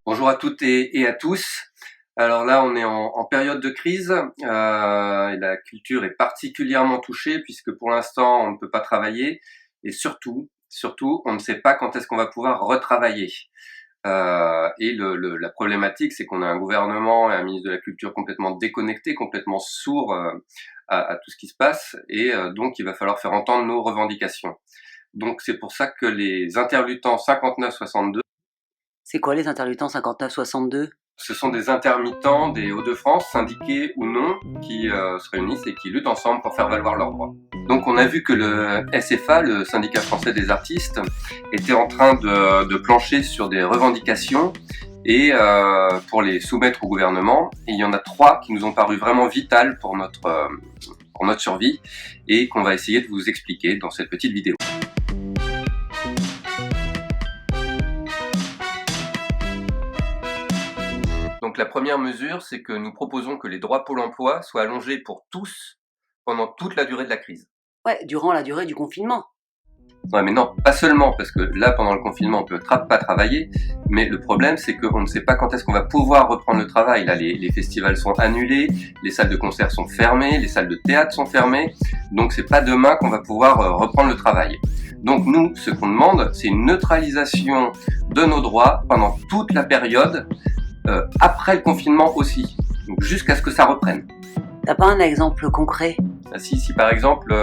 Bonjour à toutes et à tous. Alors là, on est en période de crise et la culture est particulièrement touchée puisque pour l'instant, on ne peut pas travailler et surtout, on ne sait pas quand est-ce qu'on va pouvoir retravailler. La problématique, c'est qu'on a un gouvernement et un ministre de la Culture complètement déconnectés, complètement sourds à tout ce qui se passe et donc il va falloir faire entendre nos revendications. Donc c'est pour ça que les intermittents 59-62. C'est quoi les intermittents 59-62 ? Ce sont des intermittents des Hauts-de-France, syndiqués ou non, qui se réunissent et qui luttent ensemble pour faire valoir leurs droits. Donc on a vu que le SFA, le syndicat français des artistes, était en train de plancher sur des revendications et pour les soumettre au gouvernement. Et il y en a 3 qui nous ont paru vraiment vitales pour notre survie et qu'on va essayer de vous expliquer dans cette petite vidéo. Donc la première mesure, c'est que nous proposons que les droits Pôle emploi soient allongés pour tous pendant toute la durée de la crise. Ouais, durant la durée du confinement. Ouais, mais non, pas seulement, parce que là, pendant le confinement, on peut pas travailler, mais le problème, c'est qu'on ne sait pas quand est-ce qu'on va pouvoir reprendre le travail. Là, les festivals sont annulés, les salles de concert sont fermées, les salles de théâtre sont fermées, donc c'est pas demain qu'on va pouvoir reprendre le travail. Donc nous, ce qu'on demande, c'est une neutralisation de nos droits pendant toute la période, après le confinement aussi, donc jusqu'à ce que ça reprenne. T'as pas un exemple concret ? Si par exemple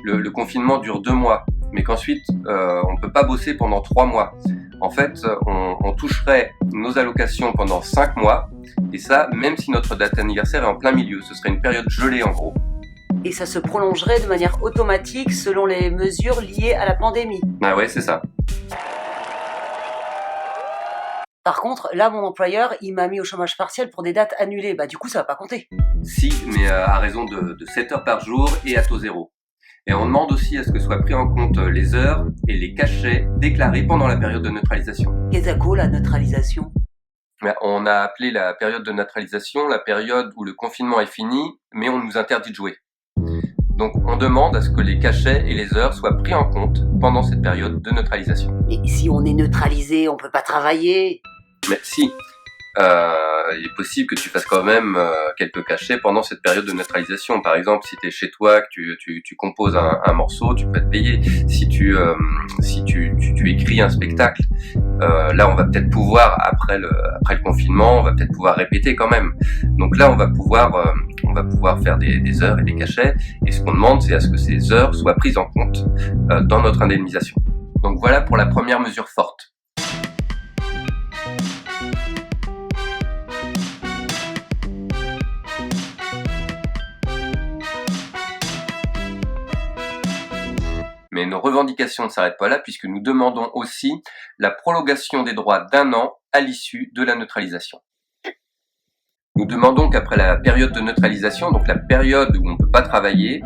le confinement dure 2 mois, mais qu'ensuite on ne peut pas bosser pendant 3 mois, en fait on toucherait nos allocations pendant 5 mois, et ça même si notre date anniversaire est en plein milieu, ce serait une période gelée en gros. Et ça se prolongerait de manière automatique selon les mesures liées à la pandémie. Ah ouais, c'est ça. Par contre, là, mon employeur, il m'a mis au chômage partiel pour des dates annulées. Bah, du coup, ça va pas compter. Si, mais à raison de 7 heures par jour et à taux zéro. Et on demande aussi à ce que soient pris en compte les heures et les cachets déclarés pendant la période de neutralisation. Qu'est-ce que c'est la neutralisation ? On a appelé la période de neutralisation la période où le confinement est fini, mais on nous interdit de jouer. Donc on demande à ce que les cachets et les heures soient pris en compte pendant cette période de neutralisation. Mais si on est neutralisé, on peut pas travailler. Mais si, il est possible que tu fasses quand même quelques cachets pendant cette période de neutralisation. Par exemple, si tu es chez toi, que tu composes un morceau, tu peux être payé. Si tu écris un spectacle, là on va peut-être pouvoir, après le confinement, on va peut-être pouvoir répéter quand même. Donc là on va pouvoir faire des heures et des cachets, et ce qu'on demande, c'est à ce que ces heures soient prises en compte dans notre indemnisation. Donc voilà pour la première mesure forte. Mais nos revendications ne s'arrêtent pas là, puisque nous demandons aussi la prolongation des droits d'1 an à l'issue de la neutralisation. Nous demandons qu'après la période de neutralisation, donc la période où on ne peut pas travailler,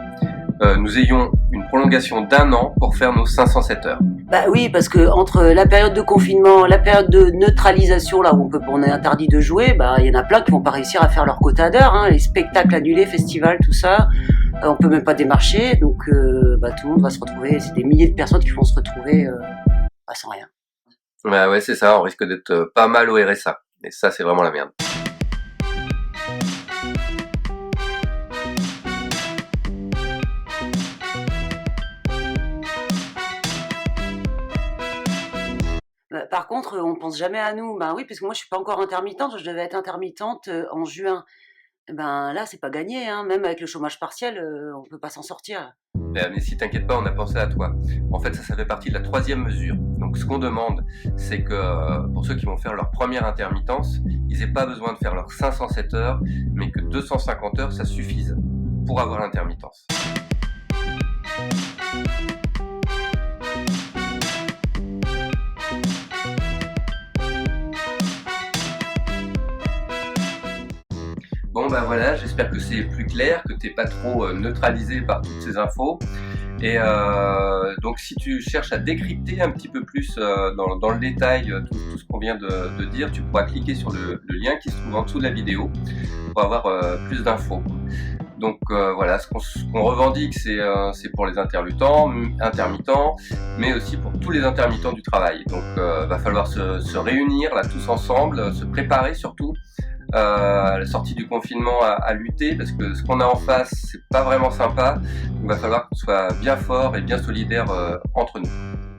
nous ayons une prolongation d'1 an pour faire nos 507 heures. Bah oui, parce que entre la période de confinement, la période de neutralisation, là où on est interdit de jouer, bah il y en a plein qui vont pas réussir à faire leur quota d'heures, hein, les spectacles annulés, festivals, tout ça. On peut même pas démarcher, donc tout le monde va se retrouver, c'est des milliers de personnes qui vont se retrouver sans rien. Bah ouais, c'est ça, on risque d'être pas mal au RSA, et ça c'est vraiment la merde. Par contre, on pense jamais à nous. Ben oui, parce que moi je suis pas encore intermittente, je devais être intermittente en juin. Ben là, c'est pas gagné, hein. Même avec le chômage partiel, on peut pas s'en sortir. Mais si t'inquiète pas, on a pensé à toi. En fait, ça fait partie de la 3e mesure. Donc ce qu'on demande, c'est que pour ceux qui vont faire leur première intermittence, ils aient pas besoin de faire leurs 507 heures, mais que 250 heures, ça suffise pour avoir l'intermittence. Bon, Bon bah voilà, j'espère que c'est plus clair, que t'es pas trop neutralisé par toutes ces infos. Et donc si tu cherches à décrypter un petit peu plus dans le détail tout ce qu'on vient de dire, tu pourras cliquer sur le lien qui se trouve en dessous de la vidéo pour avoir plus d'infos. Donc voilà, ce qu'on revendique, c'est pour les intermittents, mais aussi pour tous les intermittents du travail. Donc va falloir se réunir là tous ensemble, se préparer surtout à la sortie du confinement à lutter, parce que ce qu'on a en face, c'est pas vraiment sympa. Donc va falloir qu'on soit bien fort et bien solidaire entre nous.